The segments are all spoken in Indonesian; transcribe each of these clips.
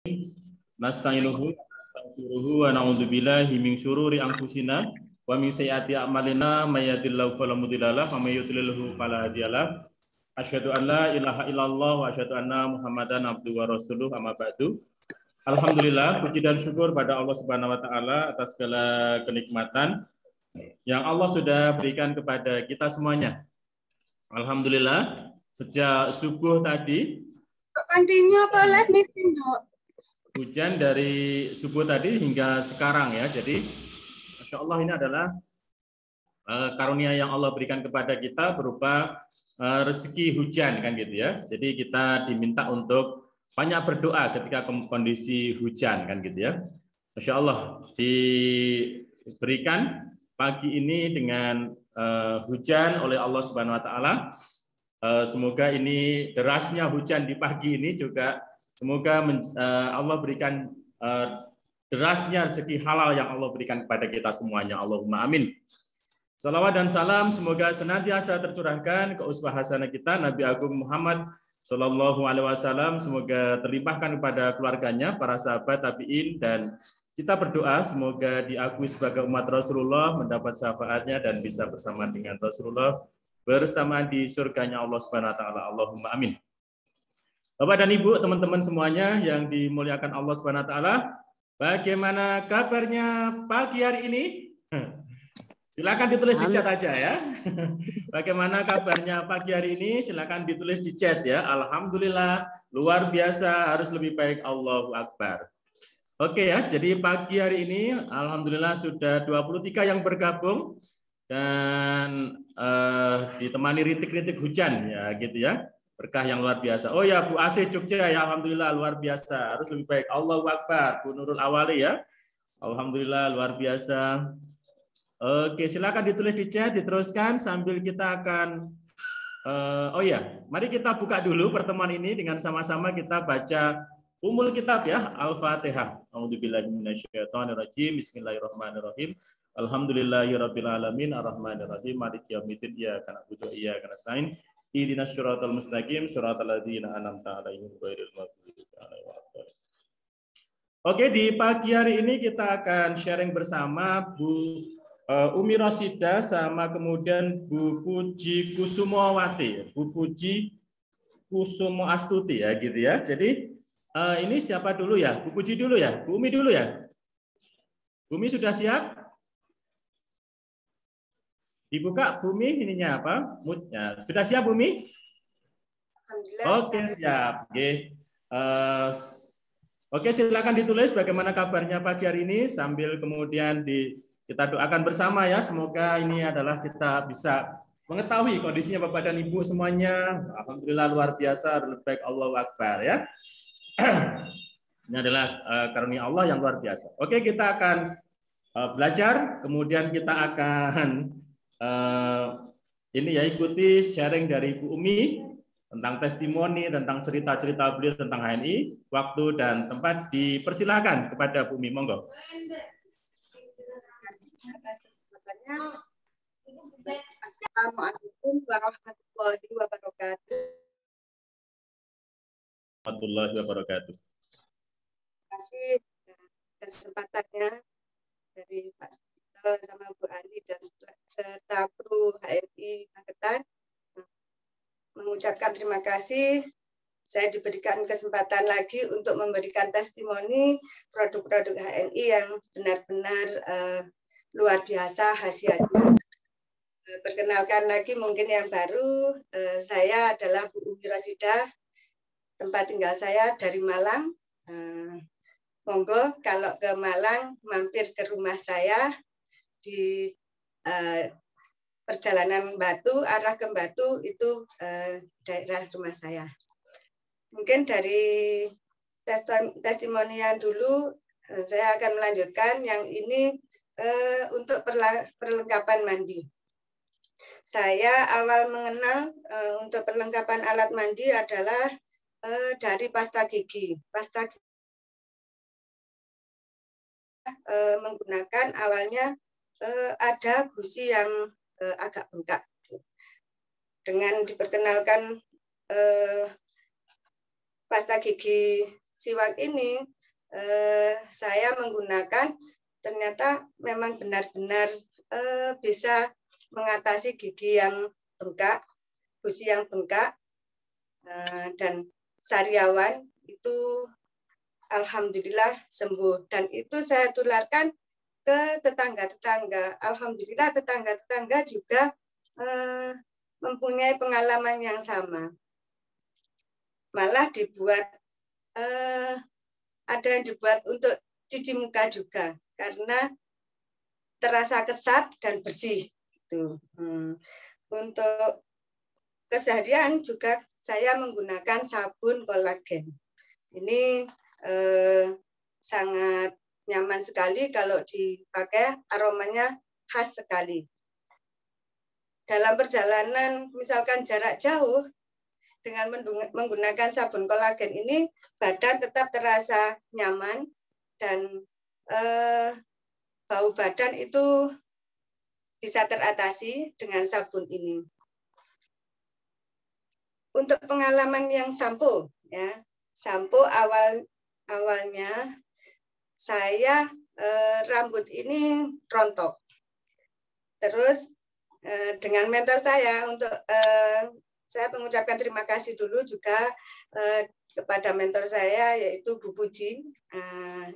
Nasta'inuhu wa nastaghfiruhu wa na'udzu billahi min syururi anfusina wa min sayyiati a'malina may yahdihillahu fala mudilla lahu wa may yudlilhu fala hadiyalah. Asyhadu an la ilaha illallah wa asyhadu anna Muhammadan abduhu wa rasuluh, amma ba'du. Alhamdulillah, puji dan syukur pada Allah Subhanahu wa taala atas segala kenikmatan yang Allah sudah berikan kepada kita semuanya. Alhamdulillah, sejak subuh tadi continue apa live meeting, Dok? Hujan dari subuh tadi hingga sekarang ya. Jadi Masya Allah, ini adalah karunia yang Allah berikan kepada kita berupa rezeki hujan kan gitu ya. Jadi kita diminta untuk banyak berdoa ketika kondisi hujan kan gitu ya. Masya Allah, diberikan pagi ini dengan hujan oleh Allah Subhanahu wa taala. Semoga ini derasnya hujan di pagi ini juga semoga Allah berikan derasnya rezeki halal yang Allah berikan kepada kita semuanya. Allahumma amin. Salawat dan salam semoga senantiasa tercurahkan ke uswah hasanah kita Nabi Agung Muhammad Shallallahu Alaihi Wasallam. Semoga terlimpahkan kepada keluarganya, para sahabat tabiin, dan kita berdoa semoga diakui sebagai umat Rasulullah, mendapat syafaatnya dan bisa bersama dengan Rasulullah bersama di surganya Allah Subhanahu Wa Taala. Allahumma amin. Bapak dan Ibu, teman-teman semuanya yang dimuliakan Allah Subhanahu Wa Taala, bagaimana kabarnya pagi hari ini? Silakan ditulis di chat aja ya. Bagaimana kabarnya pagi hari ini? Silakan ditulis di chat ya. Alhamdulillah, luar biasa, harus lebih baik, Allahu Akbar. Oke ya, jadi pagi hari ini alhamdulillah sudah 23 yang bergabung dan ditemani rintik-rintik hujan ya gitu ya. Berkah yang luar biasa. Oh ya, Bu AC Jogja ya, alhamdulillah luar biasa. Harus lebih baik, Allahu Akbar. Bu Nurul Awali ya. Alhamdulillah luar biasa. Oke, silakan ditulis di chat, diteruskan sambil kita akan oh ya, mari kita buka dulu pertemuan ini dengan sama-sama kita baca umul kitab ya, Al-Fatihah. A'udzubillahi minasyaitonirrajim. Bismillahirrahmanirrahim. Alhamdulillahirabbil alamin, arrahmanirrahim, maliki yaumiddin, iyyaka na'budu wa iyyaka nasta'in. Ihdinas siratal mustaqim, siratal ladzina an'amta 'alaihim ghairil maghdubi 'alaihim waladdallin. Oke, di pagi hari ini kita akan sharing bersama Bu Umi Rosida sama kemudian Bu Puji Kusumowati, Bu Puji Kusumo Astuti ya gitu ya. Jadi ini siapa dulu ya? Bu Puji dulu ya? Bu Umi dulu ya? Bu Umi sudah siap? Dibuka Bu Umi ininya apa? Moodnya. Sudah siap Bu Umi? Oke, siap. Oke. Oke, silakan ditulis bagaimana kabarnya pagi hari ini sambil kemudian kita doakan bersama ya, semoga ini adalah kita bisa mengetahui kondisinya Bapak dan Ibu semuanya. Alhamdulillah luar biasa, lebih baik, Allahu Akbar ya. Ini adalah karunia Allah yang luar biasa. Oke, kita akan belajar, kemudian kita akan ini ya ikuti sharing dari Bu Umi tentang testimoni, tentang cerita-cerita beliau tentang HNI. Waktu dan tempat dipersilakan kepada Bu Umi, monggo. Assalamualaikum warahmatullahi wabarakatuh. Warahmatullahi wabarakatuh. Terima kasih kesempatannya dari Pak Sito sama Bu Ali dan serta kru HNI Magetan. Mengucapkan terima kasih. Saya diberikan kesempatan lagi untuk memberikan testimoni produk-produk HNI yang benar-benar luar biasa khasiatnya. Perkenalkan lagi mungkin yang baru, saya adalah Bu Umi Rosida, tempat tinggal saya dari Malang. Monggo kalau ke Malang mampir ke rumah saya di perjalanan Batu, arah ke Batu itu daerah rumah saya. Mungkin dari testimonian dulu, saya akan melanjutkan yang ini untuk perlengkapan mandi. Saya awal mengenal untuk perlengkapan alat mandi adalah dari pasta gigi. Pasta gigi menggunakan awalnya ada gusi yang agak bengkak. Dengan diperkenalkan pasta gigi siwak ini saya menggunakan ternyata memang benar-benar bisa mengatasi gigi yang bengkak, gusi yang bengkak, dan sariawan itu alhamdulillah sembuh. Dan itu saya tularkan ke tetangga-tetangga. Alhamdulillah tetangga-tetangga juga mempunyai pengalaman yang sama. Malah dibuat ada yang dibuat untuk cuci muka juga karena terasa kesat dan bersih. Untuk keseharian juga saya menggunakan sabun kolagen. Ini sangat nyaman sekali kalau dipakai, aromanya khas sekali. Dalam perjalanan misalkan jarak jauh, dengan menggunakan sabun kolagen ini, badan tetap terasa nyaman dan bau badan itu bisa teratasi dengan sabun ini. Untuk pengalaman yang sampo, ya, sampo awalnya saya rambut ini rontok. Terus dengan mentor saya untuk saya mengucapkan terima kasih dulu juga kepada mentor saya yaitu Bu Puji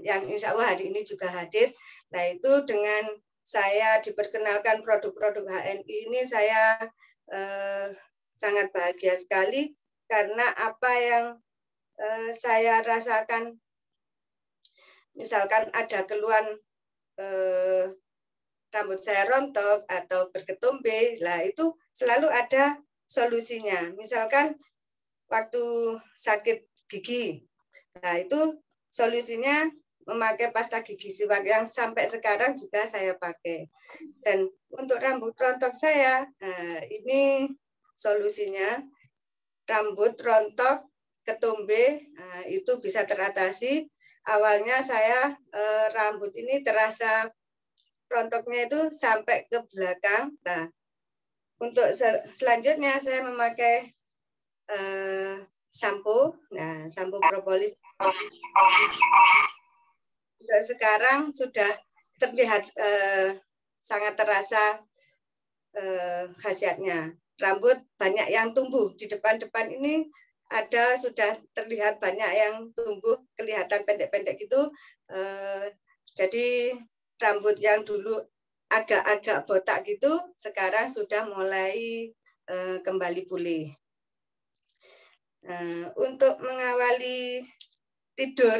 yang insya Allah hari ini juga hadir. Nah itu dengan saya diperkenalkan produk-produk HNI ini saya sangat bahagia sekali karena apa yang saya rasakan, misalkan ada keluhan rambut saya rontok atau berketombe, lah itu selalu ada solusinya. Misalkan waktu sakit gigi, nah itu solusinya memakai pasta gigi siwak yang sampai sekarang juga saya pakai. Dan untuk rambut rontok saya, nah ini solusinya rambut rontok, ketombe, nah itu bisa teratasi. Awalnya saya rambut ini terasa rontoknya itu sampai ke belakang. Nah, untuk selanjutnya saya memakai sampo, nah sampo propolis. Untuk sekarang sudah terlihat sangat terasa khasiatnya. Rambut banyak yang tumbuh di depan-depan ini ada sudah terlihat banyak yang tumbuh kelihatan pendek-pendek gitu. Jadi rambut yang dulu agak-agak botak gitu, sekarang sudah mulai kembali pulih. Untuk mengawali tidur,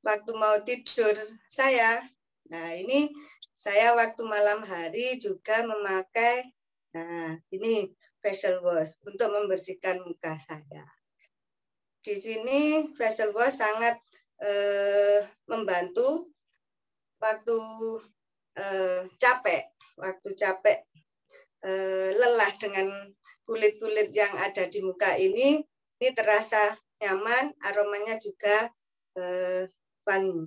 waktu mau tidur saya, nah ini saya waktu malam hari juga memakai, nah ini facial wash untuk membersihkan muka saya. Di sini facial wash sangat membantu waktu capek, lelah dengan kulit-kulit yang ada di muka ini terasa nyaman, aromanya juga wangi.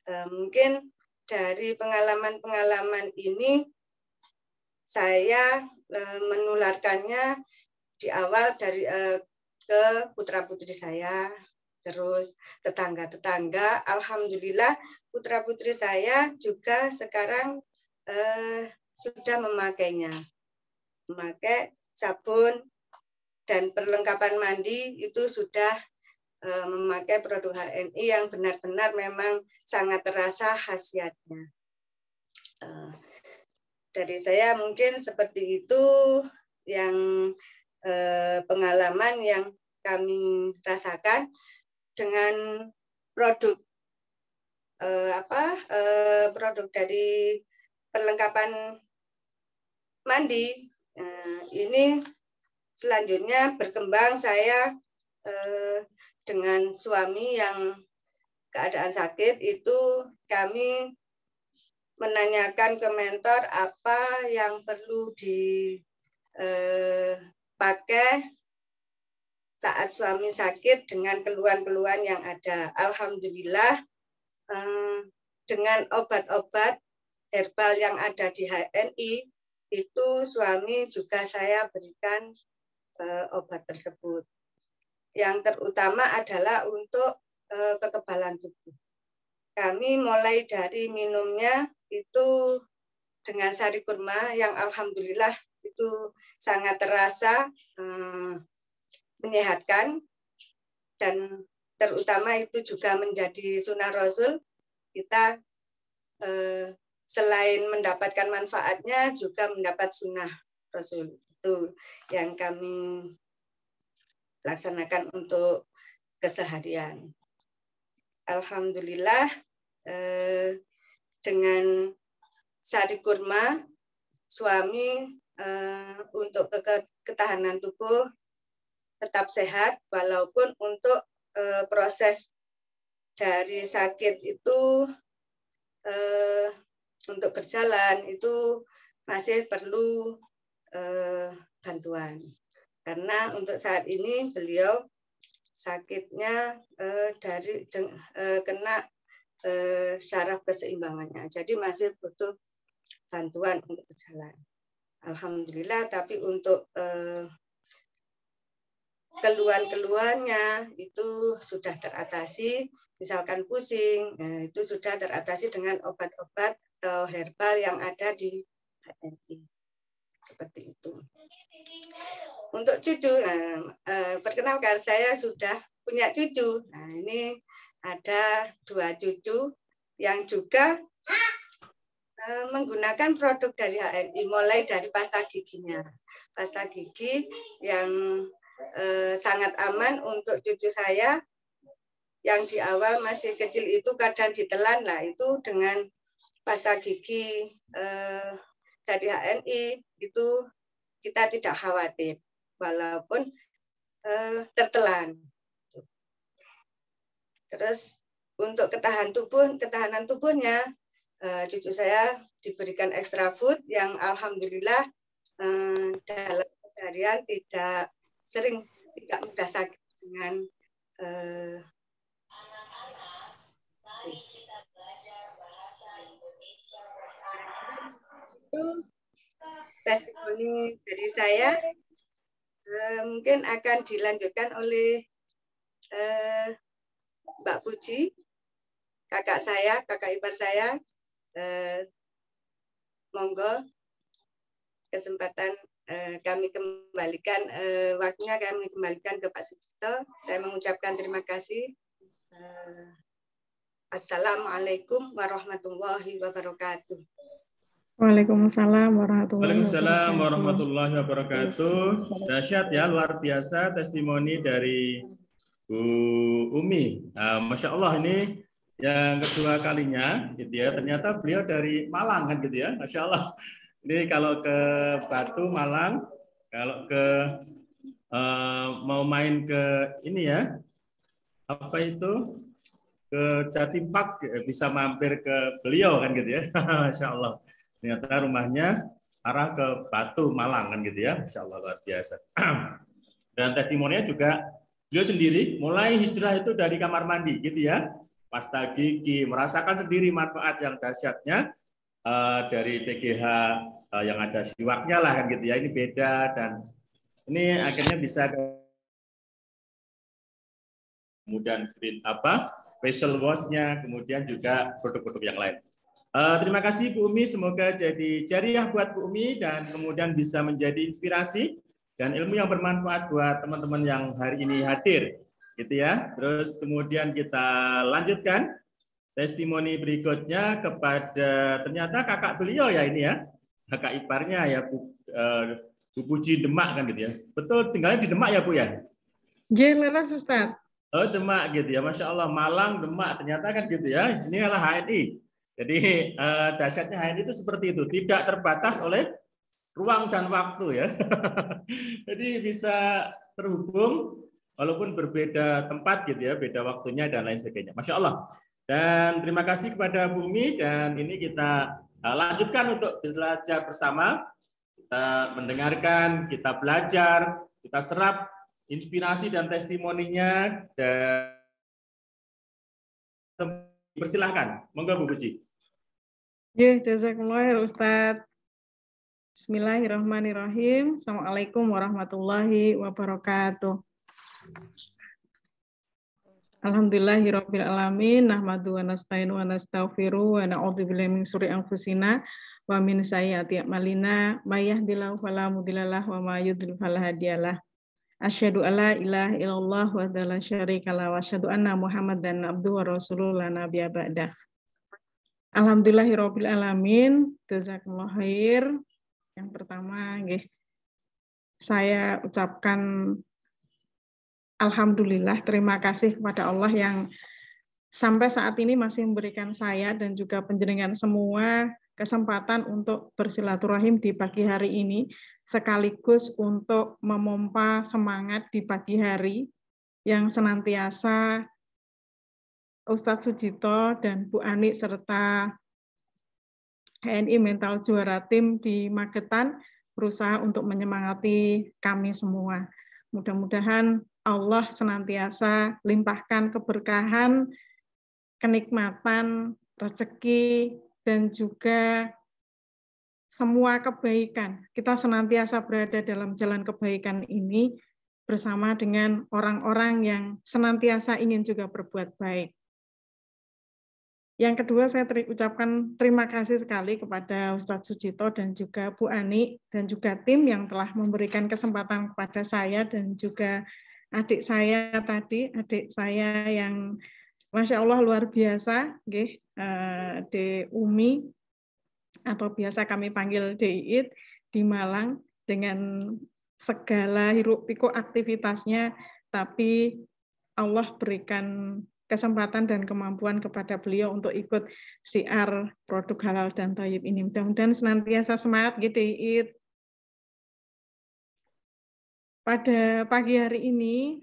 Mungkin dari pengalaman-pengalaman ini saya menularkannya di awal dari ke putra-putri saya, terus tetangga-tetangga. Alhamdulillah putra-putri saya juga sekarang sudah memakainya. Memakai sabun dan perlengkapan mandi itu sudah memakai produk HNI yang benar-benar memang sangat terasa khasiatnya. Dari saya mungkin seperti itu yang pengalaman yang kami rasakan dengan produk produk dari perlengkapan mandi. Ini selanjutnya berkembang saya dengan suami yang keadaan sakit itu kami menanyakan ke mentor apa yang perlu dipakai saat suami sakit dengan keluhan-keluhan yang ada. Alhamdulillah dengan obat-obat herbal yang ada di HNI itu suami juga saya berikan obat tersebut. yang terutama adalah untuk kekebalan tubuh. Kami mulai dari minumnya itu dengan sari kurma yang alhamdulillah itu sangat terasa menyehatkan, dan terutama itu juga menjadi sunnah Rasul. Kita selain mendapatkan manfaatnya juga mendapat sunnah Rasul. Itu yang kami laksanakan untuk keseharian. Alhamdulillah dengan sari kurma suami untuk ketahanan tubuh tetap sehat, walaupun untuk proses dari sakit itu untuk berjalan itu masih perlu bantuan, karena untuk saat ini beliau sakitnya kena saraf keseimbangannya, jadi masih butuh bantuan untuk berjalan. Alhamdulillah, tapi untuk keluhan-keluhannya itu sudah teratasi, misalkan pusing, itu sudah teratasi dengan obat-obat atau herbal yang ada di HNI. Seperti itu. Untuk cucu, perkenalkan saya sudah punya cucu. Nah, ini ada 2 cucu yang juga menggunakan produk dari HNI, mulai dari pasta giginya. Pasta gigi yang sangat aman untuk cucu saya yang di awal masih kecil itu kadang ditelan, lah itu dengan pasta gigi dari HNI itu kita tidak khawatir walaupun tertelan. Terus untuk ketahanan tubuhnya cucu saya diberikan extra food yang alhamdulillah dalam keseharian tidak mudah sakit dengan itu testimoni dari saya. Mungkin akan dilanjutkan oleh Mbak Puji, kakak ipar saya. Monggo kesempatan kami kembalikan waktunya, kami kembalikan ke Pak Sucipto. Saya mengucapkan terima kasih. Assalamualaikum warahmatullahi wabarakatuh. Waalaikumsalam warahmatullahi wabarakatuh. Dahsyat ya, luar biasa testimoni dari Bu Umi. Masya Allah, ini yang kedua kalinya gitu ya. Ternyata beliau dari Malang kan gitu ya. Masya Allah. Ini kalau ke Batu Malang, kalau ke mau main ke ini ya, apa itu, ke Jatimpak, bisa mampir ke beliau kan gitu ya. Masya Allah. Ternyata rumahnya arah ke Batu Malang kan gitu ya. Masya Allah, luar biasa. Dan testimoninya juga beliau sendiri mulai hijrah itu dari kamar mandi gitu ya. Pasta gigi, merasakan sendiri manfaat yang dahsyatnya dari TGH yang ada siwaknya lah kan gitu ya. Ini beda, dan ini akhirnya bisa kemudian green facial wash-nya, kemudian juga produk-produk yang lain. Terima kasih Bu Umi, semoga jadi jariah buat Bu Umi dan kemudian bisa menjadi inspirasi dan ilmu yang bermanfaat buat teman-teman yang hari ini hadir, gitu ya. Terus kemudian kita lanjutkan testimoni berikutnya kepada ternyata kakak beliau ya ini ya, kakak iparnya ya Bu Puji Demak kan gitu ya. Betul, tinggalnya di Demak ya Bu ya? Jelas Ustaz. Oh Demak gitu ya, Masya Allah, Malang, Demak, ternyata kan gitu ya. Ini adalah HNI. Jadi dahsyatnya HNI itu seperti itu, tidak terbatas oleh ruang dan waktu ya. Jadi bisa terhubung walaupun berbeda tempat gitu ya, beda waktunya dan lain sebagainya. Masya Allah. Dan terima kasih kepada Bumi, dan ini kita lanjutkan untuk belajar bersama. Kita mendengarkan, kita belajar, kita serap inspirasi dan testimoninya, dan persilahkan, monggo Bu Puji. Ya, jazakumullah Ustaz. Bismillahirrahmanirrahim. Assalamualaikum warahmatullahi wabarakatuh. Alhamdulillahirabbil alamin, nahmadu wa nasta'inu wa nastaghfiru wa na'udzu billahi min syururi anfusina wa min sayyiati a'malina, may yahdihillahu fala mudhillalah wa may yudhlil fala hadiyalah. Asyhadu alla ilaha illallah wa la syarikalah wa asyhadu anna Muhammadan abduhu wa rasuluhu la nabiyya ba'dah. Alhamdulillahirabbil alamin, jazakumullah khair. Yang pertama nggih, saya ucapkan alhamdulillah, terima kasih kepada Allah yang sampai saat ini masih memberikan saya dan juga panjenengan semua kesempatan untuk bersilaturahim di pagi hari ini, sekaligus untuk memompa semangat di pagi hari yang senantiasa Ustadz Sujito dan Bu Ani serta HNI Mental Juara Tim di Magetan berusaha untuk menyemangati kami semua. Mudah-mudahan Allah senantiasa limpahkan keberkahan, kenikmatan, rezeki, dan juga semua kebaikan. Kita senantiasa berada dalam jalan kebaikan ini bersama dengan orang-orang yang senantiasa ingin juga berbuat baik. Yang kedua, saya ucapkan terima kasih sekali kepada Ustadz Sujito dan juga Bu Ani dan juga tim yang telah memberikan kesempatan kepada saya dan juga adik saya yang Masya Allah luar biasa, De Umi, atau biasa kami panggil Deit di Malang, dengan segala hiruk pikuk aktivitasnya, tapi Allah berikan kesempatan dan kemampuan kepada beliau untuk ikut syiar produk halal dan thayyib ini. Mudah-mudahan senantiasa semangat, Deit. Pada pagi hari ini,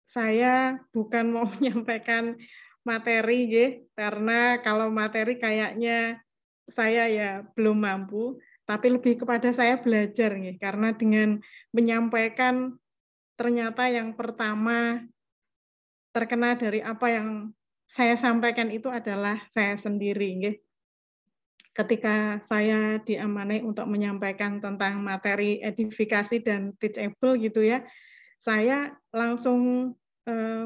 saya bukan mau menyampaikan materi, karena kalau materi kayaknya saya ya belum mampu, tapi lebih kepada saya belajar, karena dengan menyampaikan ternyata yang pertama terkena dari apa yang saya sampaikan itu adalah saya sendiri. Ketika saya diamanai untuk menyampaikan tentang materi edifikasi dan teachable gitu ya, saya langsung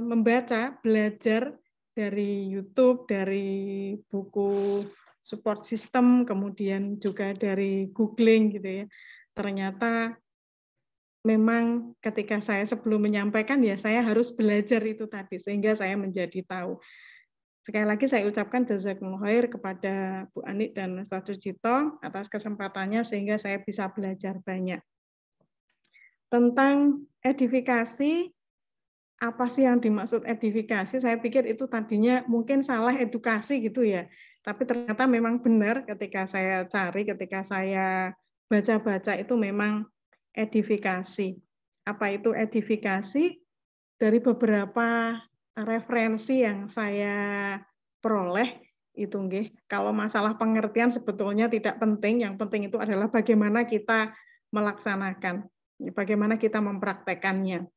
membaca, belajar dari YouTube, dari buku support system, kemudian juga dari googling gitu ya. Ternyata memang ketika saya sebelum menyampaikan ya saya harus belajar itu tadi sehingga saya menjadi tahu. Sekali lagi saya ucapkan jazakumullah khair kepada Bu Ani dan Ustadz Sujito atas kesempatannya sehingga saya bisa belajar banyak. Tentang edifikasi, apa sih yang dimaksud edifikasi? Saya pikir itu tadinya mungkin salah edukasi gitu ya. Tapi ternyata memang benar ketika saya cari, ketika saya baca-baca itu memang edifikasi. Apa itu edifikasi? Dari beberapa referensi yang saya peroleh itu kalau masalah pengertian sebetulnya tidak penting, yang penting itu adalah bagaimana kita melaksanakan, bagaimana kita mempraktekannya.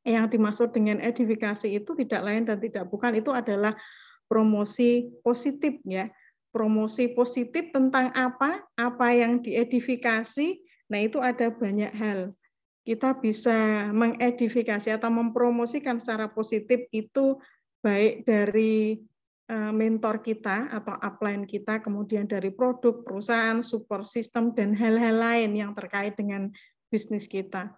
Yang dimaksud dengan edifikasi itu tidak lain dan tidak bukan, itu adalah promosi positif ya. Promosi positif tentang apa yang diedifikasi. Nah, itu ada banyak hal. Kita bisa mengedifikasi atau mempromosikan secara positif itu baik dari mentor kita atau upline kita, kemudian dari produk, perusahaan, support system, dan hal-hal lain yang terkait dengan bisnis kita.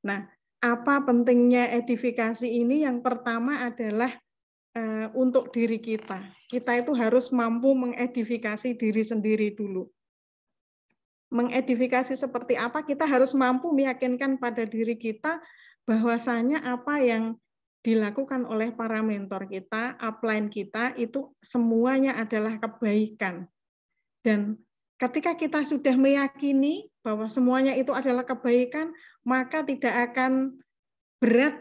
Nah, apa pentingnya edifikasi ini? Yang pertama adalah untuk diri kita. Kita itu harus mampu mengedifikasi diri sendiri dulu. Mengedifikasi seperti apa? Kita harus mampu meyakinkan pada diri kita bahwasanya apa yang dilakukan oleh para mentor kita, upline kita, itu semuanya adalah kebaikan. Dan ketika kita sudah meyakini bahwa semuanya itu adalah kebaikan, maka tidak akan berat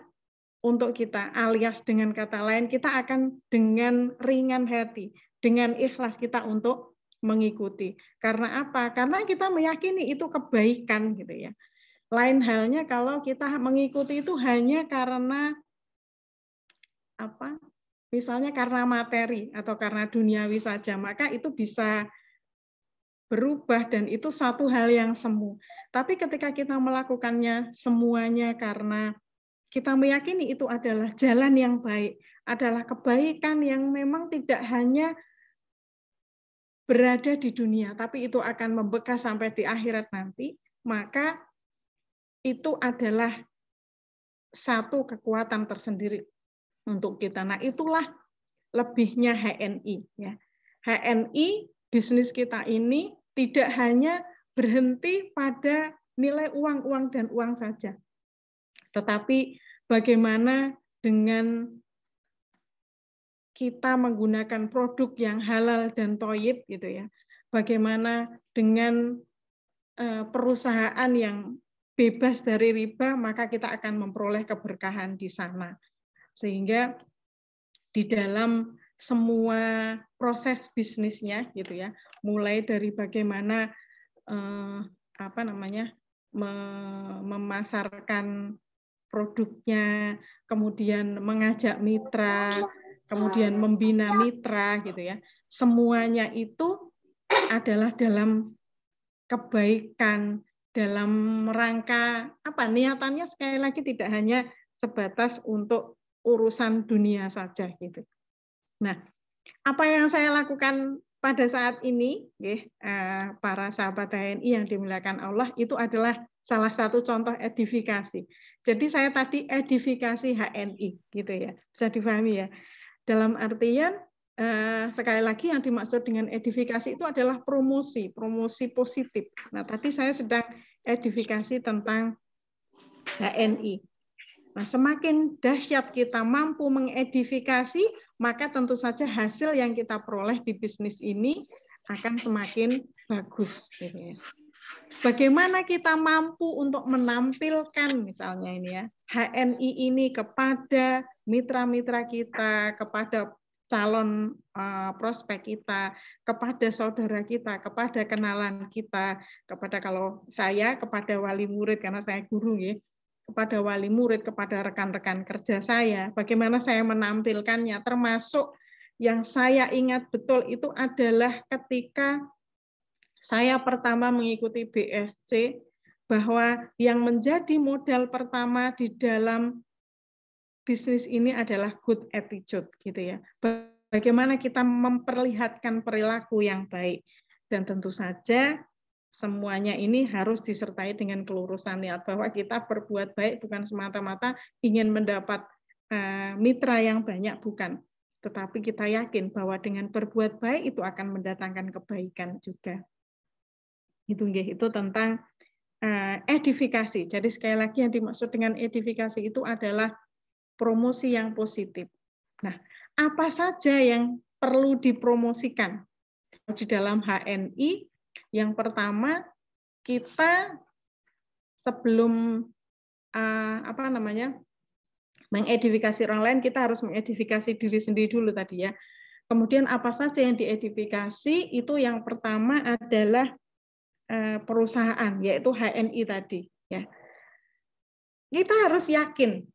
untuk kita, alias dengan kata lain, kita akan dengan ringan hati, dengan ikhlas kita untuk mengikuti. Karena apa? Karena kita meyakini itu kebaikan gitu ya. Lain halnya kalau kita mengikuti itu hanya karena apa? Misalnya karena materi atau karena duniawi saja, maka itu bisa berubah dan itu satu hal yang semu. Tapi ketika kita melakukannya semuanya karena kita meyakini itu adalah jalan yang baik, adalah kebaikan yang memang tidak hanya berada di dunia, tapi itu akan membekas sampai di akhirat nanti, maka itu adalah satu kekuatan tersendiri untuk kita. Nah, itulah lebihnya HNI. Ya. HNI, bisnis kita ini tidak hanya berhenti pada nilai uang dan uang saja, tetapi bagaimana dengan kita menggunakan produk yang halal dan thayyib gitu ya. Bagaimana dengan perusahaan yang bebas dari riba, maka kita akan memperoleh keberkahan di sana. Sehingga di dalam semua proses bisnisnya gitu ya, mulai dari bagaimana memasarkan produknya, kemudian mengajak mitra, kemudian membina mitra gitu ya. Semuanya itu adalah dalam kebaikan, dalam rangka niatannya sekali lagi tidak hanya sebatas untuk urusan dunia saja gitu. Nah, apa yang saya lakukan pada saat ini, para sahabat HNI yang dimuliakan Allah, itu adalah salah satu contoh edifikasi. Jadi saya tadi edifikasi HNI, gitu ya, bisa difahami ya. Dalam artian sekali lagi yang dimaksud dengan edifikasi itu adalah promosi positif. Nah, tadi saya sedang edifikasi tentang HNI. Nah, semakin dahsyat kita mampu mengedifikasi, maka tentu saja hasil yang kita peroleh di bisnis ini akan semakin bagus. Bagaimana kita mampu untuk menampilkan misalnya ini ya, HNI ini kepada mitra-mitra kita, kepada calon prospek kita, kepada saudara kita, kepada kenalan kita, kepada kalau saya kepada wali murid karena saya guru ya, kepada wali murid, kepada rekan-rekan kerja saya, bagaimana saya menampilkannya, termasuk yang saya ingat betul itu adalah ketika saya pertama mengikuti BSC, bahwa yang menjadi modal pertama di dalam bisnis ini adalah good attitude, gitu ya. Bagaimana kita memperlihatkan perilaku yang baik, dan tentu saja semuanya ini harus disertai dengan kelurusan niat bahwa kita berbuat baik bukan semata-mata ingin mendapat mitra yang banyak, bukan. Tetapi kita yakin bahwa dengan berbuat baik itu akan mendatangkan kebaikan juga. Itu tentang edifikasi. Jadi sekali lagi yang dimaksud dengan edifikasi itu adalah promosi yang positif. Nah, apa saja yang perlu dipromosikan di dalam HNI? Yang pertama, kita sebelum mengedifikasi orang lain, kita harus mengedifikasi diri sendiri dulu tadi ya. Kemudian apa saja yang diedifikasi? Itu yang pertama adalah perusahaan, yaitu HNI tadi. Ya. Kita harus yakin.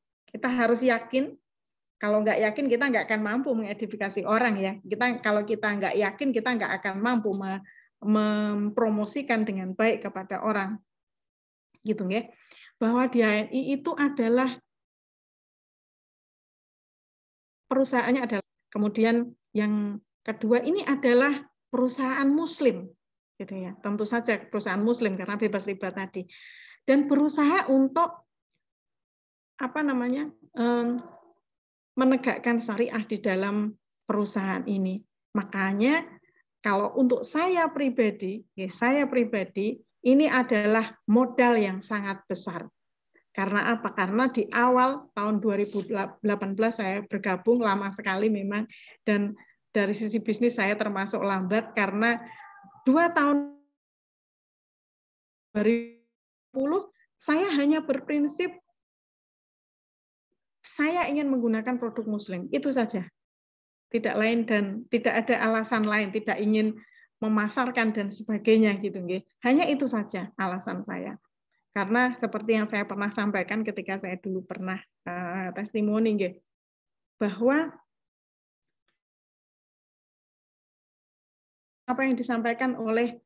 Kalau nggak yakin, kita nggak akan mampu mengedifikasi orang ya. Kalau kita nggak yakin, kita nggak akan mampu mempromosikan dengan baik kepada orang, gitu ya. Bahwa di HNI itu adalah perusahaannya adalah. Kemudian yang kedua ini adalah perusahaan Muslim. Gitu ya. Tentu saja perusahaan Muslim karena bebas riba tadi, dan berusaha untuk menegakkan syariah di dalam perusahaan ini. Makanya kalau untuk saya pribadi ini adalah modal yang sangat besar. Karena apa? Karena di awal tahun 2018 saya bergabung, lama sekali memang, dan dari sisi bisnis saya termasuk lambat karena 2 tahun 2010 saya hanya berprinsip saya ingin menggunakan produk Muslim, itu saja. Tidak lain dan tidak ada alasan lain, tidak ingin memasarkan dan sebagainya gitu nggih. Hanya itu saja alasan saya. Karena seperti yang saya pernah sampaikan ketika saya dulu pernah testimoni nggih, bahwa apa yang disampaikan oleh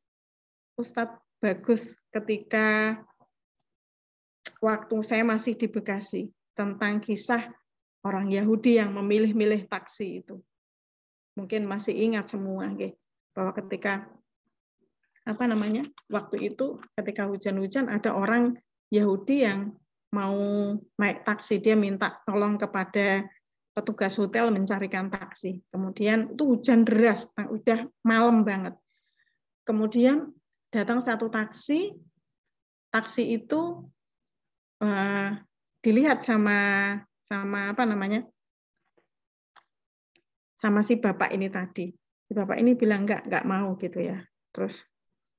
Ustadz Bagus ketika waktu saya masih di Bekasi tentang kisah orang Yahudi yang memilih-milih taksi itu. Mungkin masih ingat semua bahwa ketika waktu itu ketika hujan-hujan ada orang Yahudi yang mau naik taksi, dia minta tolong kepada petugas hotel mencarikan taksi. Kemudian itu hujan deras, udah malam banget. Kemudian datang satu taksi itu dilihat sama sama si bapak ini tadi. Si bapak ini bilang nggak mau gitu ya. Terus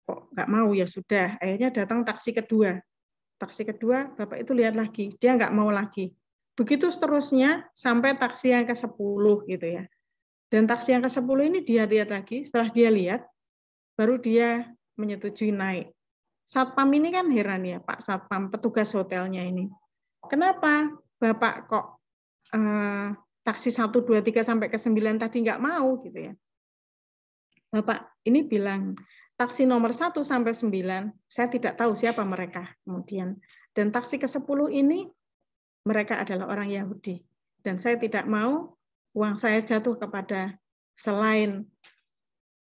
kok nggak mau, ya sudah. Akhirnya datang taksi kedua. Taksi kedua, bapak itu lihat lagi, dia nggak mau lagi. Begitu seterusnya sampai taksi yang ke-10 gitu ya. Dan taksi yang ke-10 ini dia lihat lagi, setelah dia lihat, baru dia menyetujui naik. Satpam ini kan heran ya, Pak Satpam, petugas hotelnya ini. Kenapa Bapak kok taksi 1, 2, 3 sampai ke 9 tadi nggak mau gitu ya. Bapak ini bilang, taksi nomor 1 sampai 9, saya tidak tahu siapa mereka kemudian. Dan taksi ke-10 ini, mereka adalah orang Yahudi. Dan saya tidak mau uang saya jatuh kepada selain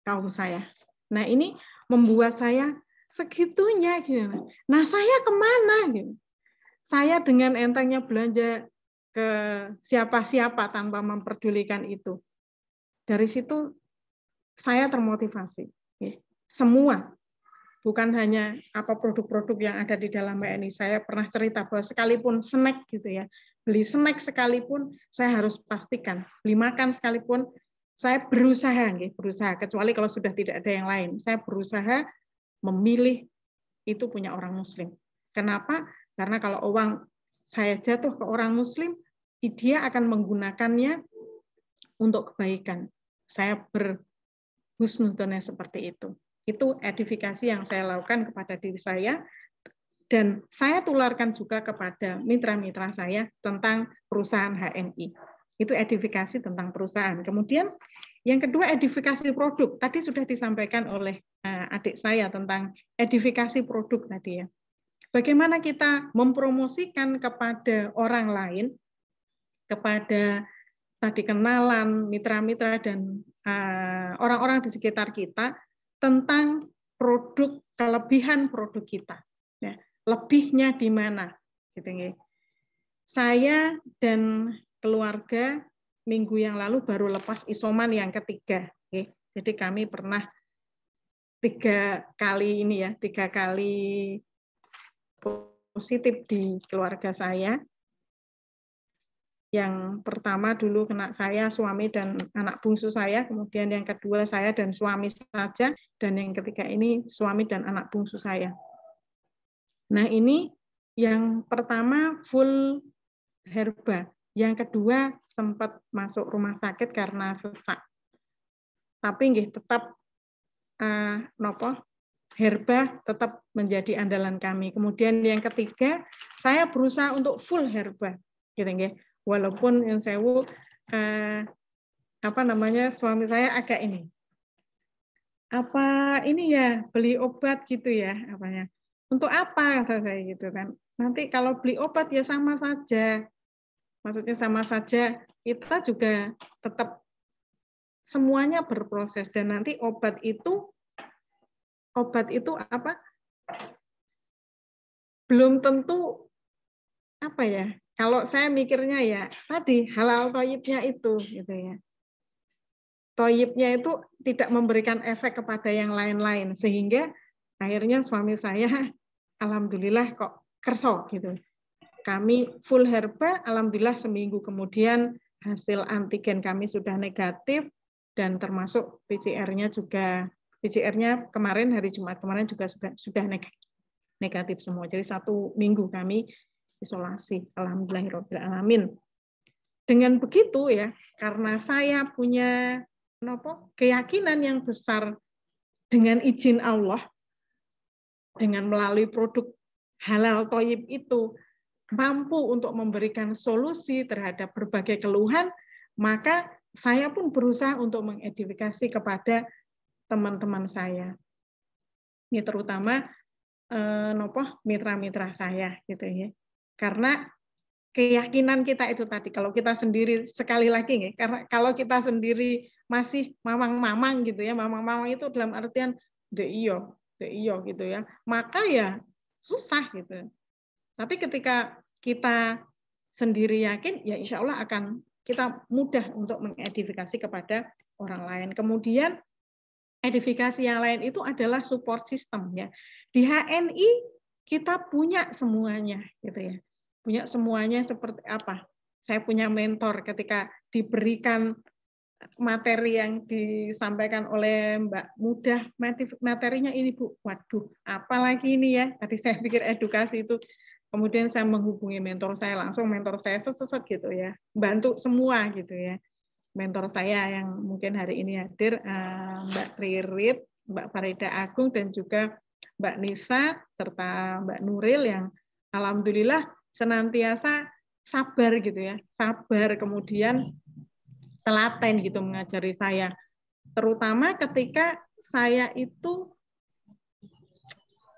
kaum saya. Nah ini membuat saya segitunya. Gitu. Nah saya kemana? Gitu. Saya dengan entengnya belanja ke siapa-siapa tanpa memperdulikan itu. Dari situ saya termotivasi. Semua, bukan hanya apa produk-produk yang ada di dalam MNI. Saya pernah cerita bahwa sekalipun snack gitu ya, beli snack sekalipun saya harus pastikan, beli makan sekalipun saya berusaha, kecuali kalau sudah tidak ada yang lain. Saya berusaha memilih itu punya orang Muslim. Kenapa? Karena kalau uang saya jatuh ke orang Muslim, dia akan menggunakannya untuk kebaikan. Saya berhusnudzon seperti itu. Itu edifikasi yang saya lakukan kepada diri saya, dan saya tularkan juga kepada mitra-mitra saya tentang perusahaan HNI. Itu edifikasi tentang perusahaan. Kemudian yang kedua, edifikasi produk. Tadi sudah disampaikan oleh adik saya tentang edifikasi produk tadi ya. Bagaimana kita mempromosikan kepada orang lain, kepada tadi kenalan, mitra-mitra, dan orang-orang di sekitar kita tentang produk, kelebihan produk kita. Ya, lebihnya di mana? Gitu. Saya dan keluarga minggu yang lalu baru lepas isoman yang ketiga. Jadi kami pernah 3 kali positif di keluarga saya. Yang pertama dulu kena saya, suami dan anak bungsu saya, kemudian yang kedua saya dan suami saja, dan yang ketiga ini suami dan anak bungsu saya. Nah ini yang pertama full herba, yang kedua sempat masuk rumah sakit karena sesak. Tapi tetap herba tetap menjadi andalan kami. Kemudian yang ketiga, saya berusaha untuk full herba, gitu nggih. Walaupun yang sewu suami saya agak ini beli obat gitu ya, untuk apa kata saya gitu kan. Nanti kalau beli obat ya sama saja, maksudnya sama saja, kita juga tetap semuanya berproses, dan nanti obat itu belum tentu kalau saya mikirnya ya tadi halal toyibnya itu gitu ya. Toyibnya itu tidak memberikan efek kepada yang lain-lain, sehingga akhirnya suami saya alhamdulillah kok kerso gitu. Kami full herba, alhamdulillah seminggu kemudian hasil antigen kami sudah negatif, dan termasuk PCR-nya kemarin hari Jumat kemarin juga sudah negatif semua. Jadi 1 minggu kami isolasi, alhamdulillahirabbil alamin. Dengan begitu ya, karena saya punya keyakinan yang besar dengan izin Allah, dengan melalui produk halal toyib itu mampu untuk memberikan solusi terhadap berbagai keluhan, maka saya pun berusaha untuk mengedifikasi kepada teman-teman saya. Ini terutama mitra-mitra saya gitu ya. Karena keyakinan kita itu tadi. Kalau kita sendiri, sekali lagi nih, karena kalau kita sendiri masih mamang-mamang gitu ya, mamang-mamang itu dalam artian de iyo gitu ya, maka ya susah gitu. Tapi ketika kita sendiri yakin, ya insya Allah akan kita mudah untuk mengedifikasi kepada orang lain. Kemudian edifikasi yang lain itu adalah support system ya. Di HNI kita punya semuanya gitu ya. Punya semuanya seperti apa? Saya punya mentor ketika diberikan materi yang disampaikan oleh Mbak Mudah, materinya ini Bu. Waduh, apalagi ini ya. Tadi saya pikir edukasi itu. Kemudian saya menghubungi mentor saya langsung, mentor saya seset gitu ya. Bantu semua gitu ya. Mentor saya yang mungkin hari ini hadir, Mbak Ririt, Mbak Farida Agung, dan juga Mbak Nisa, serta Mbak Nuril yang alhamdulillah senantiasa sabar gitu ya, sabar, kemudian telaten gitu mengajari saya. Terutama ketika saya itu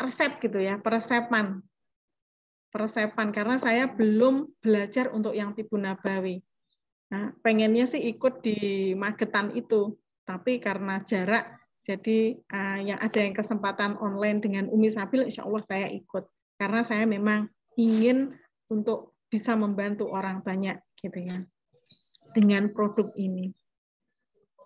resep gitu ya, peresepan, karena saya belum belajar untuk yang tibu nabawi. Nah, pengennya sih ikut di Magetan itu, tapi karena jarak, jadi yang ada yang kesempatan online dengan Umi Sabil, insya Allah saya ikut. Karena saya memang ingin untuk bisa membantu orang banyak gitu ya, dengan produk ini.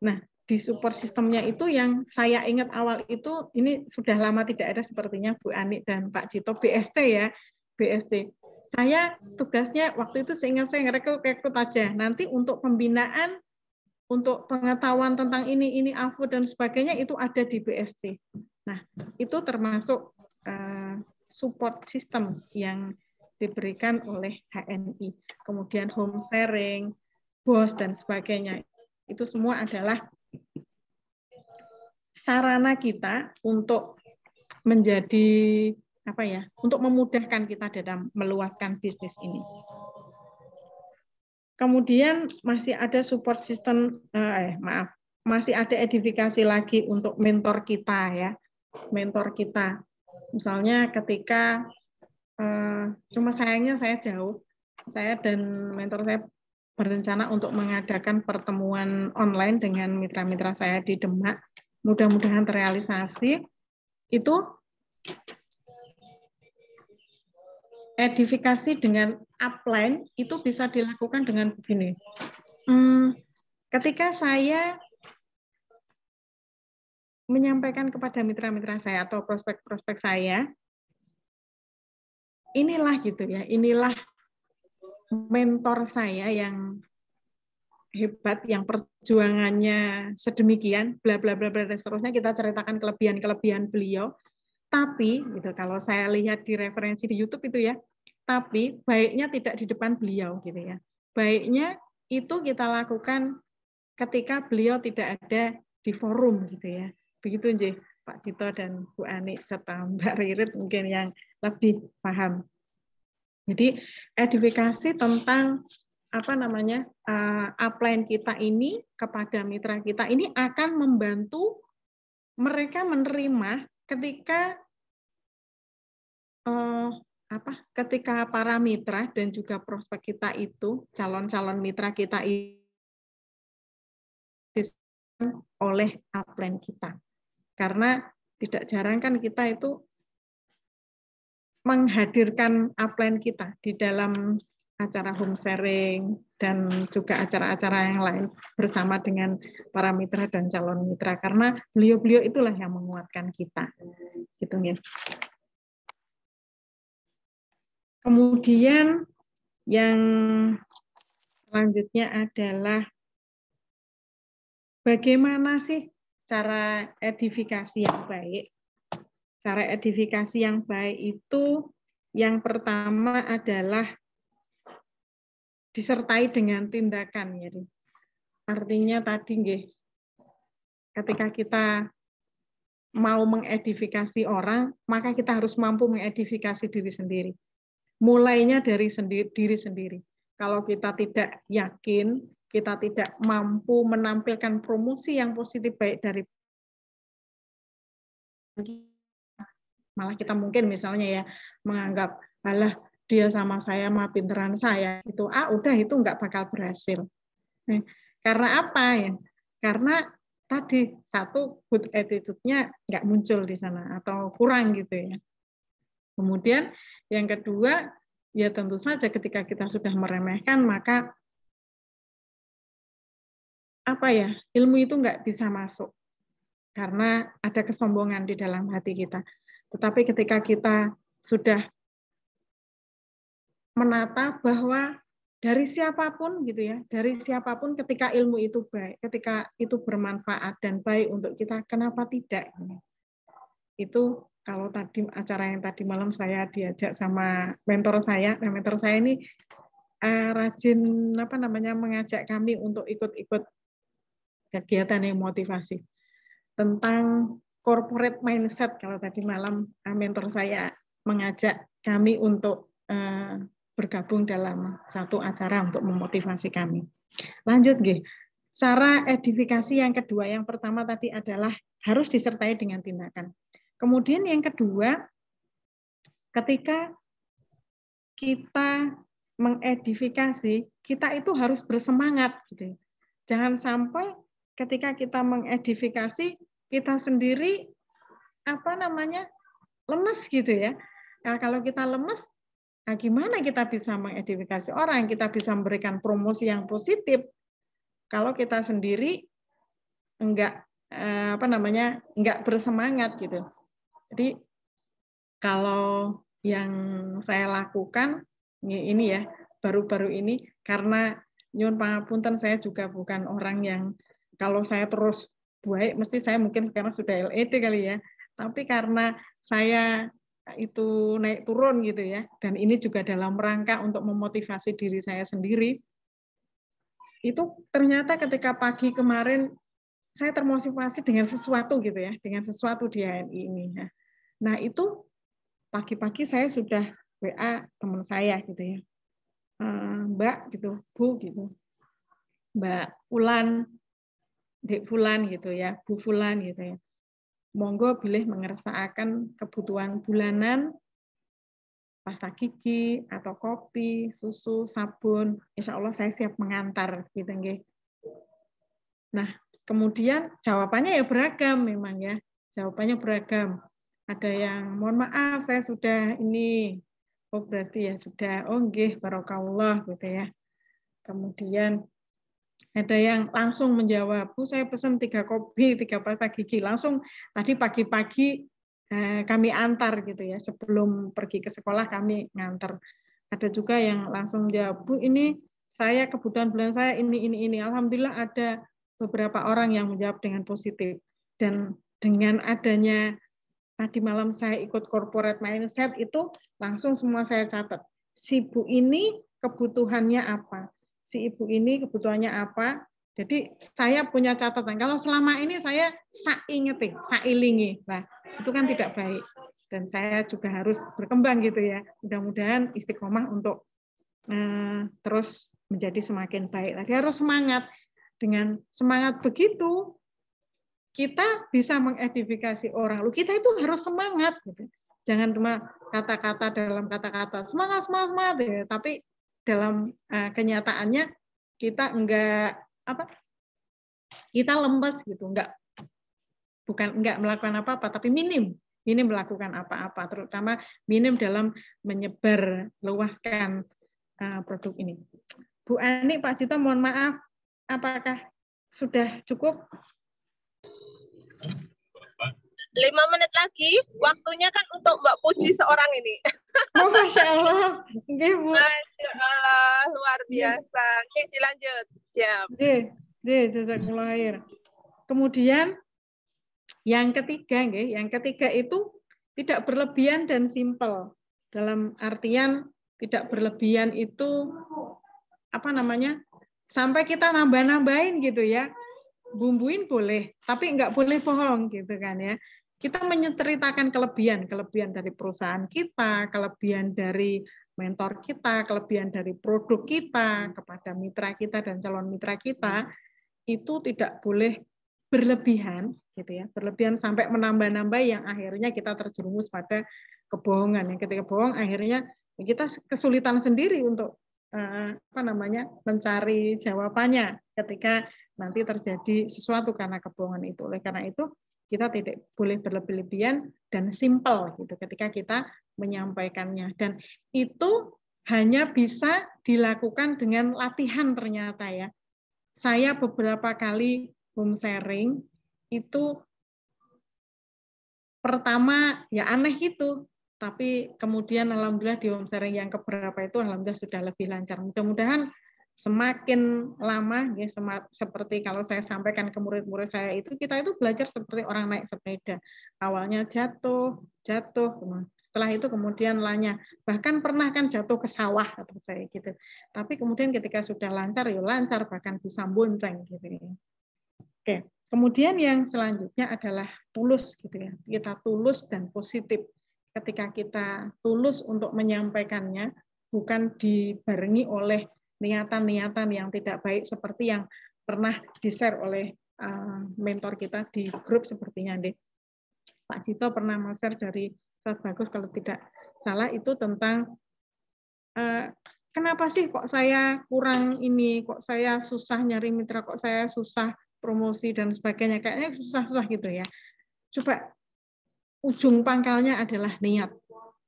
Nah, di support sistemnya itu yang saya ingat awal itu, ini sudah lama tidak ada sepertinya Bu Ani dan Pak Cito, BSC ya, BSC. Saya tugasnya waktu itu seingat saya ngerekrut aja. Nanti untuk pembinaan, untuk pengetahuan tentang ini AFU dan sebagainya itu ada di BSC. Nah, itu termasuk support system yang diberikan oleh HNI. Kemudian home sharing, BOS dan sebagainya. Itu semua adalah sarana kita untuk menjadi apa ya, untuk memudahkan kita dalam meluaskan bisnis ini. Kemudian masih ada support system, masih ada edifikasi lagi untuk mentor kita ya, mentor kita. Misalnya ketika, cuma sayangnya saya jauh, saya dan mentor saya berencana untuk mengadakan pertemuan online dengan mitra-mitra saya di Demak. Mudah-mudahan terrealisasi. Itu edifikasi dengan upline itu bisa dilakukan dengan begini. Ketika saya menyampaikan kepada mitra-mitra saya atau prospek-prospek saya, inilah gitu ya, inilah mentor saya yang hebat, yang perjuangannya sedemikian, bla bla bla bla dan seterusnya, kita ceritakan kelebihan-kelebihan beliau. Tapi gitu, kalau saya lihat di referensi di YouTube itu ya, tapi baiknya tidak di depan beliau gitu ya. Baiknya itu kita lakukan ketika beliau tidak ada di forum gitu ya. Begitu nggih Pak Cito dan Bu Ani serta Mbak Ririt mungkin yang lebih paham. Jadi edifikasi tentang apa namanya, upline kita ini kepada mitra kita ini akan membantu mereka menerima ketika ketika para mitra dan juga prospek kita itu, calon-calon mitra kita itu oleh upline kita. Karena tidak jarang kan kita itu menghadirkan upline kita di dalam acara home sharing dan juga acara-acara yang lain bersama dengan para mitra dan calon mitra, karena beliau-beliau itulah yang menguatkan kita. Gitu ya. Kemudian yang selanjutnya adalah bagaimana sih cara edifikasi yang baik? Cara edifikasi yang baik itu yang pertama adalah disertai dengan tindakan ya. Artinya tadi nggih, ketika kita mau mengedifikasi orang, maka kita harus mampu mengedifikasi diri sendiri. Mulainya dari diri sendiri. Kalau kita tidak yakin, kita tidak mampu menampilkan promosi yang positif baik dari malah kita mungkin misalnya ya menganggap, alah dia sama saya mah pinteran saya, itu udah itu nggak bakal berhasil. Karena apa ya? Karena tadi satu good attitude-nya nggak muncul di sana atau kurang gitu ya. Kemudian yang kedua ya tentu saja ketika kita sudah meremehkan maka apa ya, ilmu itu nggak bisa masuk karena ada kesombongan di dalam hati kita. Tetapi ketika kita sudah menata bahwa dari siapapun gitu ya, dari siapapun ketika ilmu itu baik, ketika itu bermanfaat dan baik untuk kita, kenapa tidak? Itu kalau tadi acara yang tadi malam saya diajak sama mentor saya, nah mentor saya ini rajin mengajak kami untuk ikut-ikut kegiatan yang motivasi tentang corporate mindset. Kalau tadi malam mentor saya mengajak kami untuk bergabung dalam satu acara untuk memotivasi kami. Lanjut, nggih. Cara edifikasi yang kedua, yang pertama tadi adalah harus disertai dengan tindakan. Kemudian yang kedua, ketika kita mengedifikasi, kita itu harus bersemangat gitu. Jangan sampai ketika kita mengedifikasi, kita sendiri lemes gitu ya. Nah, kalau kita lemes, nah, gimana kita bisa mengedifikasi orang? Kita bisa memberikan promosi yang positif kalau kita sendiri enggak bersemangat gitu. Jadi kalau yang saya lakukan ini ya baru-baru ini, karena nyuwun pangapunten saya juga bukan orang yang kalau saya terus baik mesti saya mungkin sekarang sudah LED kali ya. Tapi karena saya itu naik turun gitu ya, dan ini juga dalam rangka untuk memotivasi diri saya sendiri, itu ternyata ketika pagi kemarin saya termotivasi dengan sesuatu gitu ya, dengan sesuatu di HNI ini. Nah itu pagi-pagi saya sudah WA teman saya gitu ya, Mbak gitu, Bu gitu, Mbak Fulan, Dek Fulan gitu ya, Bu Fulan gitu ya. Monggo bilih mengersakan kebutuhan bulanan pasta gigi atau kopi, susu, sabun. Insya Allah saya siap mengantar gitu nggih. Nah, kemudian jawabannya ya beragam memang ya. Jawabannya beragam. Ada yang mohon maaf saya sudah ini. Oh berarti ya sudah. Oh nggih barokallah gitu ya. Kemudian ada yang langsung menjawab, Bu saya pesan 3 kopi, 3 pasta gigi. Langsung tadi pagi-pagi kami antar gitu ya. Sebelum pergi ke sekolah kami ngantar. Ada juga yang langsung menjawab, Bu ini saya kebutuhan bulan saya ini. Alhamdulillah ada beberapa orang yang menjawab dengan positif. Dan dengan adanya tadi malam saya ikut corporate mindset itu langsung semua saya catat. Si Bu ini kebutuhannya apa? Si ibu ini kebutuhannya apa? Jadi saya punya catatan. Kalau selama ini saya sailingi. Nah, itu kan tidak baik. Dan saya juga harus berkembang gitu ya. Mudah-mudahan istiqomah untuk terus menjadi semakin baik. Tadi harus semangat. Dengan semangat begitu, kita bisa mengedifikasi orang. Loh, kita itu harus semangat. Gitu. Jangan cuma kata-kata dalam kata-kata semangat ya. Tapi dalam kenyataannya kita kita lemes gitu, enggak melakukan apa-apa, tapi minim melakukan apa-apa, terutama minim dalam menyebar luaskan produk ini. Bu Ani, Pak Cito, mohon maaf, apakah sudah cukup? 5 menit lagi, waktunya kan untuk Mbak Puji seorang ini. Oh, Masya Allah. Oke, Bu. Masya Allah, luar biasa. Oke, dilanjut. Siap. Jazakumullah khair. Kemudian yang ketiga itu tidak berlebihan dan simpel. Dalam artian tidak berlebihan itu sampai kita nambah-nambahin gitu ya. Bumbuin boleh, tapi nggak boleh bohong gitu kan ya. Kita menceritakan kelebihan dari perusahaan kita, kelebihan dari mentor kita, kelebihan dari produk kita kepada mitra kita dan calon mitra kita, itu tidak boleh berlebihan gitu ya. Berlebihan sampai menambah-nambah yang akhirnya kita terjerumus pada kebohongan. Yang ketika bohong akhirnya kita kesulitan sendiri untuk mencari jawabannya ketika nanti terjadi sesuatu karena kebohongan itu. Oleh karena itu kita tidak boleh berlebih-lebihan dan simpel gitu ketika kita menyampaikannya. Dan itu hanya bisa dilakukan dengan latihan ternyata ya. Saya beberapa kali home sharing itu pertama ya aneh gitu, tapi kemudian alhamdulillah di home sharing yang keberapa itu alhamdulillah sudah lebih lancar. Mudah-mudahan semakin lama ya seperti kalau saya sampaikan ke murid-murid saya itu kita itu belajar seperti orang naik sepeda. Awalnya jatuh, setelah itu kemudian lanya. Bahkan pernah kan jatuh ke sawah atau saya gitu. Tapi kemudian ketika sudah lancar ya lancar bahkan bisa bonceng gitu ya. Oke. Kemudian yang selanjutnya adalah tulus gitu ya. Kita tulus dan positif. Ketika kita tulus untuk menyampaikannya, bukan dibarengi oleh niatan-niatan yang tidak baik seperti yang pernah di-share oleh mentor kita di grup sepertinya deh. Pak Cito pernah share dari Ustaz Bagus kalau tidak salah itu tentang kenapa sih kok saya kurang ini, kok saya susah nyari mitra, kok saya susah promosi dan sebagainya, kayaknya susah-susah gitu ya. Coba ujung pangkalnya adalah niat.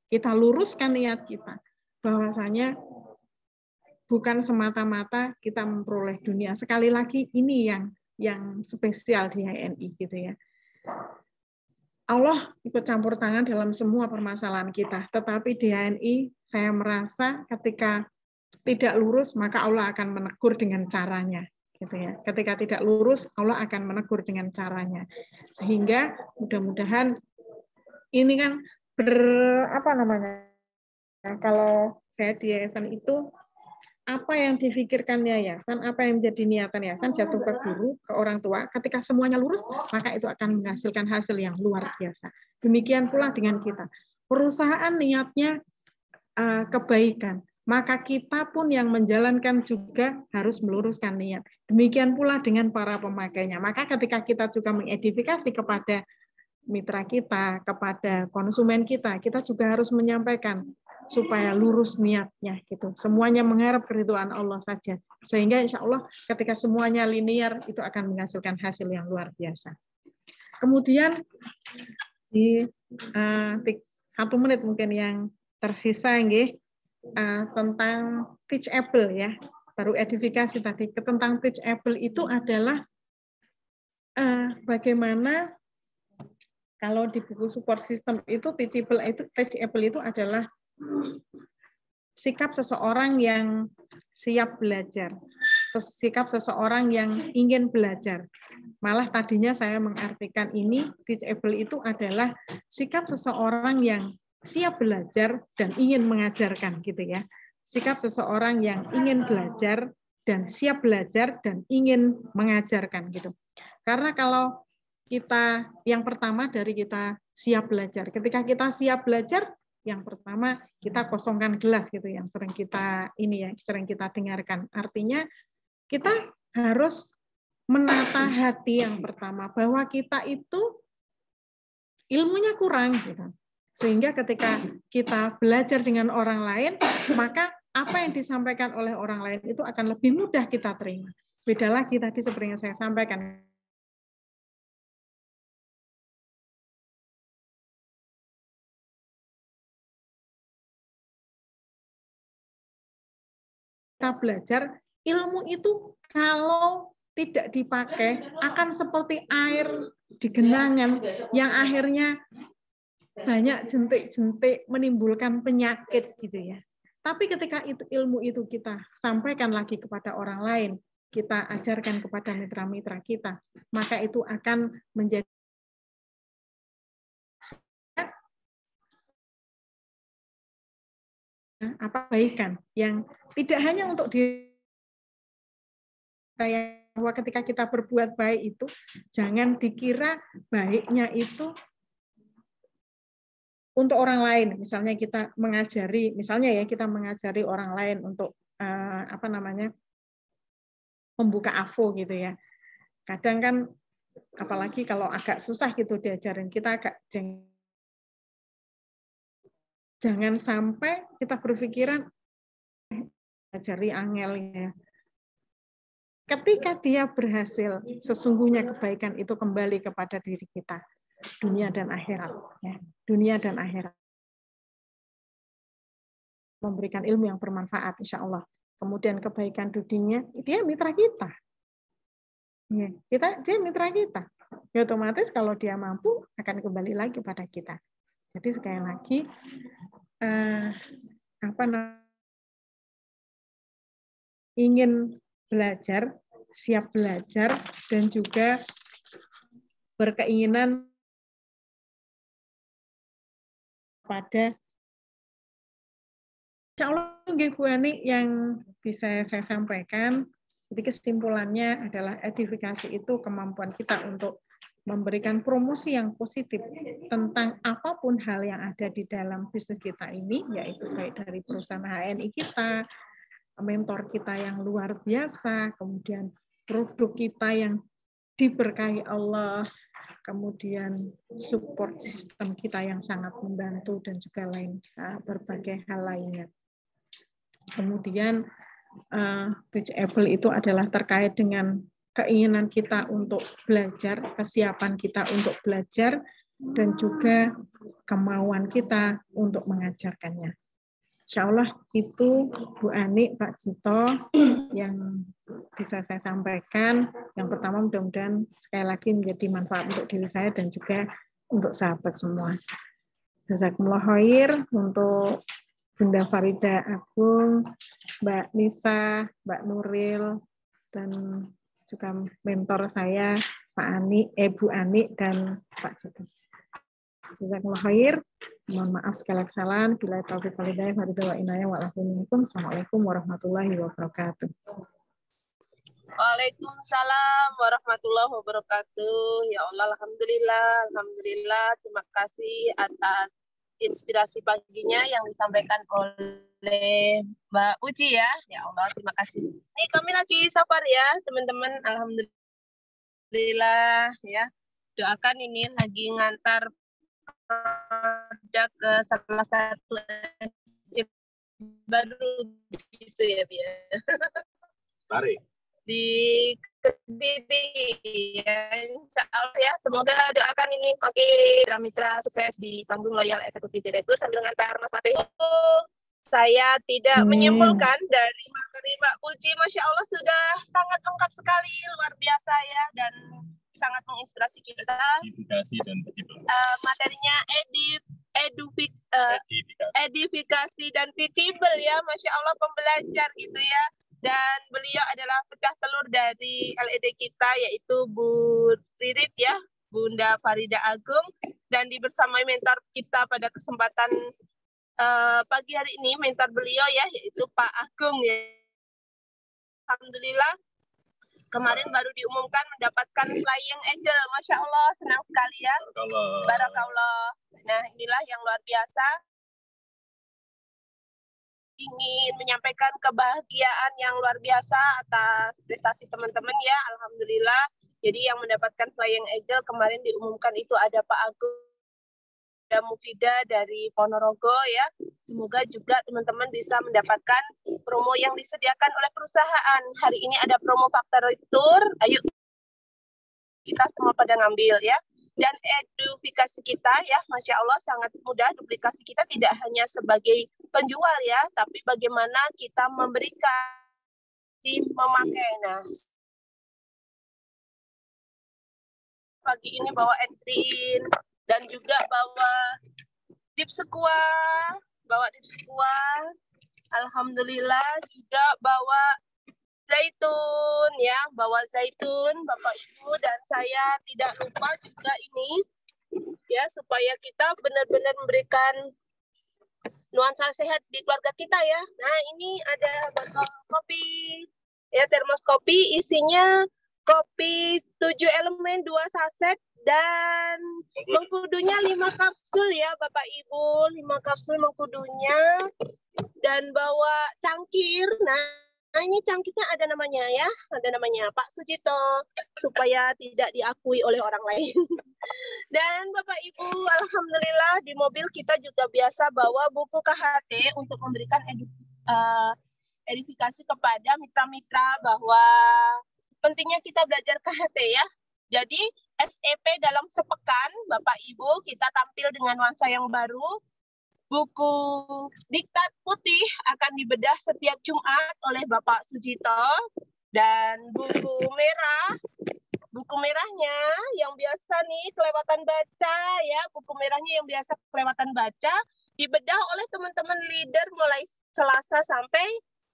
Kita luruskan niat kita, bahwasanya bukan semata-mata kita memperoleh dunia. Sekali lagi ini yang spesial di HNI gitu ya. Allah ikut campur tangan dalam semua permasalahan kita. Tetapi di HNI saya merasa ketika tidak lurus maka Allah akan menegur dengan caranya. Gitu ya. Ketika tidak lurus Allah akan menegur dengan caranya. Sehingga mudah-mudahan ini kan kalau saya di yayasan itu apa yang difikirkan yayasan, apa yang menjadi niatan yayasan jatuh ke guru, ke orang tua, ketika semuanya lurus, maka itu akan menghasilkan hasil yang luar biasa. Demikian pula dengan kita. Perusahaan niatnya kebaikan, maka kita pun yang menjalankan juga harus meluruskan niat. Demikian pula dengan para pemakainya. Maka ketika kita juga mengedifikasi kepada mitra kita, kepada konsumen kita juga harus menyampaikan supaya lurus niatnya gitu. Semuanya mengharap keridhaan Allah saja. Sehingga insya Allah ketika semuanya linear itu akan menghasilkan hasil yang luar biasa. Kemudian di 1 menit mungkin yang tersisa tentang teachable ya. Baru edifikasi tadi tentang teachable itu adalah bagaimana kalau di buku support system itu teachable itu adalah sikap seseorang yang siap belajar, sikap seseorang yang ingin belajar. Malah tadinya saya mengartikan ini teachable itu adalah sikap seseorang yang siap belajar dan ingin mengajarkan gitu ya. Sikap seseorang yang ingin belajar dan siap belajar dan ingin mengajarkan gitu. Karena kalau kita yang pertama dari kita siap belajar. Ketika kita siap belajar, yang pertama kita kosongkan gelas gitu yang sering kita sering kita dengarkan. Artinya kita harus menata hati yang pertama bahwa kita itu ilmunya kurang gitu. Sehingga ketika kita belajar dengan orang lain, maka apa yang disampaikan oleh orang lain itu akan lebih mudah kita terima. Beda lagi tadi seperti yang saya sampaikan. Kita belajar, ilmu itu kalau tidak dipakai akan seperti air di genangan yang akhirnya banyak jentik-jentik menimbulkan penyakit gitu ya. Tapi ketika ilmu itu kita sampaikan lagi kepada orang lain, kita ajarkan kepada mitra-mitra kita, maka itu akan menjadi kebaikan yang tidak hanya untuk bahwa ketika kita berbuat baik itu jangan dikira baiknya itu untuk orang lain. Misalnya kita mengajari, kita mengajari orang lain untuk membuka AVO gitu ya. Kadang kan apalagi kalau agak susah gitu diajarin, kita agak Jangan sampai kita berpikiran cari angel ya. Ketika dia berhasil, sesungguhnya kebaikan itu kembali kepada diri kita, dunia dan akhirat. Ya. Dunia dan akhirat. Memberikan ilmu yang bermanfaat, insya Allah. Kemudian kebaikan dunia, dia mitra kita. Ya, dia mitra kita. Ya, otomatis kalau dia mampu, akan kembali lagi pada kita. Jadi sekali lagi, ingin belajar, siap belajar, dan juga berkeinginan pada insya Allah Bu Ani yang bisa saya sampaikan. Jadi kesimpulannya adalah edifikasi itu kemampuan kita untuk memberikan promosi yang positif tentang apapun hal yang ada di dalam bisnis kita ini, yaitu baik dari perusahaan HNI kita, mentor kita yang luar biasa, kemudian produk kita yang diberkahi Allah, kemudian support sistem kita yang sangat membantu, dan juga lain berbagai hal lainnya. Kemudian reachable itu adalah terkait dengan keinginan kita untuk belajar, kesiapan kita untuk belajar, dan juga kemauan kita untuk mengajarkannya. Insya Allah itu Bu Ani, Pak Cito yang bisa saya sampaikan. Yang pertama mudah-mudahan sekali lagi menjadi manfaat untuk diri saya dan juga untuk sahabat semua. Jazakumullah khair untuk Bunda Farida Agung, Mbak Nisa, Mbak Nuril, dan juga mentor saya Pak Ani, Bu Ani dan Pak Cito. Jazakumullah khair. Mohon maaf segala kesalahan. Bila taufiq wal hidayah, wa inayah wa alaikum. Assalamualaikum warahmatullahi wabarakatuh. Waalaikumsalam warahmatullahi wabarakatuh. Ya Allah, alhamdulillah, alhamdulillah. Terima kasih atas inspirasi paginya yang disampaikan oleh Mbak Uci ya. Ya Allah, terima kasih. Ini kami lagi safar ya, teman-teman. Alhamdulillah ya. Doakan ini lagi ngantar ke salah satu baru gitu ya, Bia. Tarik. Di Kediri ya, insya Allah ya. Semoga doakan ini mitra sukses di panggung Loyal Eksekutif Direktur sambil ngantar Mas Fatih. Saya tidak menyimpulkan dari materi Mbak Puji, Masya Allah sudah sangat lengkap sekali, luar biasa ya, dan sangat menginspirasi kita. Edukasi dan materinya edifikasi dan teachable ya, Masya Allah, pembelajar gitu ya. Dan beliau adalah pecah telur dari LED kita, yaitu Bu Ririt ya, Bunda Farida Agung, dan dibersamai mentor kita pada kesempatan pagi hari ini, mentor beliau ya, yaitu Pak Agung ya. Alhamdulillah, kemarin baru diumumkan mendapatkan Flying Angel, Masya Allah, senang sekali ya. Barakallah. Nah, inilah yang luar biasa. Ingin menyampaikan kebahagiaan yang luar biasa atas prestasi teman-teman ya, alhamdulillah. Jadi yang mendapatkan Flying Angel kemarin diumumkan itu ada Pak Agung dan Mufida dari Ponorogo ya. Semoga juga teman-teman bisa mendapatkan promo yang disediakan oleh perusahaan. Hari ini ada promo Factory Tour, ayo kita semua pada ngambil ya. Dan edifikasi kita ya, Masya Allah sangat mudah. Duplikasi kita tidak hanya sebagai penjual ya, tapi bagaimana kita memberikan, memakai. Nah, pagi ini bawa entrin dan juga bawa dip sekuah, alhamdulillah, juga bawa zaitun ya, bawa zaitun Bapak Ibu, dan saya tidak lupa juga ini ya, supaya kita benar-benar memberikan nuansa sehat di keluarga kita ya. Nah, ini ada botol kopi ya, termos kopi, isinya kopi 7 elemen 2 saset dan mengkudunya 5 kapsul ya Bapak Ibu, 5 kapsul mengkudunya, dan bawa cangkir. Nah, ini cangkirnya ada namanya ya, ada namanya Pak Sujito, supaya tidak diakui oleh orang lain. Dan Bapak Ibu, alhamdulillah di mobil kita juga biasa bawa buku KHT untuk memberikan edifikasi kepada mitra-mitra bahwa pentingnya kita belajar KHT ya. Jadi SEP dalam sepekan, Bapak Ibu, kita tampil dengan nuansa yang baru. Buku Diktat Putih akan dibedah setiap Jumat oleh Bapak Sujito. Dan buku merahnya yang biasa nih kelewatan baca ya, buku merahnya yang biasa kelewatan baca dibedah oleh teman-teman leader mulai Selasa sampai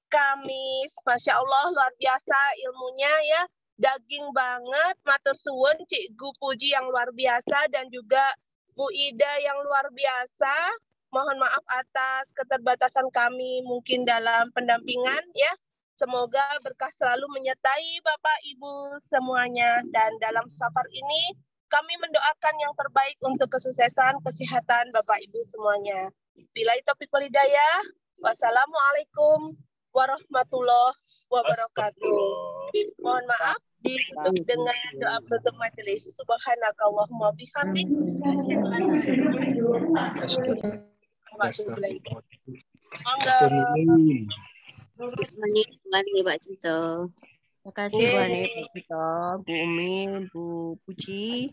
Kamis. Masya Allah luar biasa ilmunya ya, daging banget. Matur suwun Cikgu Puji yang luar biasa dan juga Bu Ida yang luar biasa. Mohon maaf atas keterbatasan kami mungkin dalam pendampingan ya. Semoga berkah selalu menyertai Bapak Ibu semuanya. Dan dalam safar ini kami mendoakan yang terbaik untuk kesuksesan kesehatan Bapak Ibu semuanya. Billahi taufiq wal hidayah. Wassalamualaikum warahmatullahi wabarakatuh. Mohon maaf ditutup dengan doa penutup majelis. Subhanakallahumma bihamdik. Terima kasih Pak Cito. Terima kasih Bu Ani, Pak Cito, Bu Umi, Bu Puji.